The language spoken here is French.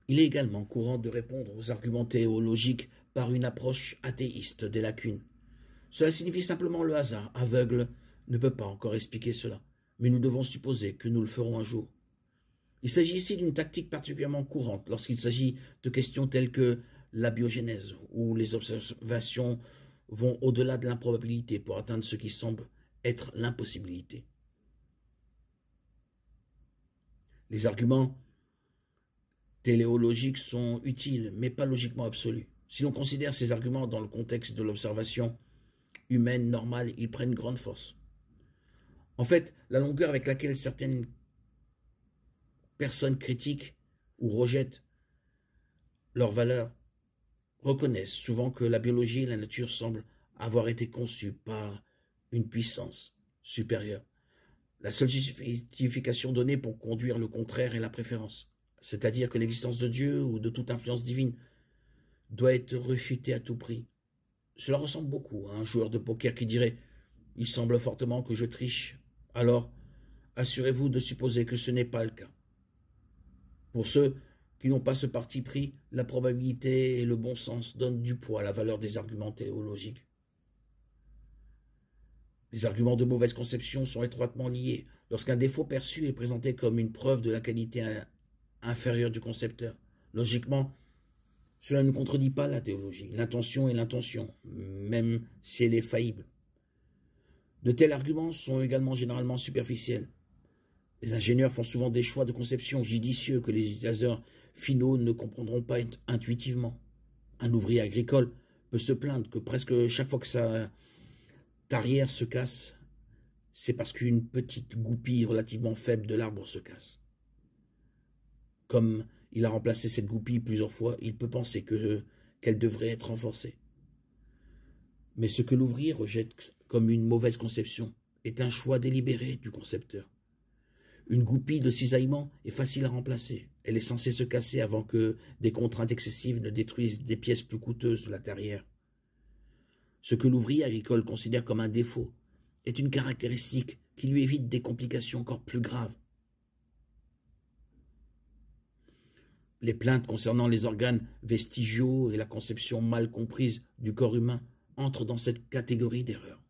Il est également courant de répondre aux arguments théologiques par une approche athéiste des lacunes. Cela signifie simplement le hasard aveugle ne peut pas encore expliquer cela, mais nous devons supposer que nous le ferons un jour. Il s'agit ici d'une tactique particulièrement courante lorsqu'il s'agit de questions telles que la biogénèse, où les observations vont au-delà de l'improbabilité pour atteindre ce qui semble être l'impossibilité. Les arguments téléologiques sont utiles, mais pas logiquement absolus. Si l'on considère ces arguments dans le contexte de l'observation humaine normale, ils prennent grande force. En fait, la longueur avec laquelle certaines personnes critiquent ou rejettent leurs valeurs reconnaissent souvent que la biologie et la nature semblent avoir été conçues par une puissance supérieure. La seule justification donnée pour conduire le contraire est la préférence, c'est-à-dire que l'existence de Dieu ou de toute influence divine doit être réfutée à tout prix. Cela ressemble beaucoup à un joueur de poker qui dirait « Il semble fortement que je triche, alors assurez-vous de supposer que ce n'est pas le cas. » Pour ceux qui n'ont pas ce parti pris, la probabilité et le bon sens donnent du poids à la valeur des arguments théologiques. Les arguments de mauvaise conception sont étroitement liés. Lorsqu'un défaut perçu est présenté comme une preuve de la qualité inférieure du concepteur, logiquement, cela ne contredit pas la théologie. L'intention est l'intention, même si elle est faillible. De tels arguments sont également généralement superficiels. Les ingénieurs font souvent des choix de conception judicieux que les utilisateurs finaux ne comprendront pas intuitivement. Un ouvrier agricole peut se plaindre que presque chaque fois que sa tarière se casse, c'est parce qu'une petite goupille relativement faible de l'arbre se casse. Comme il a remplacé cette goupille plusieurs fois, il peut penser qu'elle devrait être renforcée. Mais ce que l'ouvrier rejette comme une mauvaise conception est un choix délibéré du concepteur. Une goupille de cisaillement est facile à remplacer. Elle est censée se casser avant que des contraintes excessives ne détruisent des pièces plus coûteuses de la tarière. Ce que l'ouvrier agricole considère comme un défaut est une caractéristique qui lui évite des complications encore plus graves. Les plaintes concernant les organes vestigiaux et la conception mal comprise du corps humain entrent dans cette catégorie d'erreurs.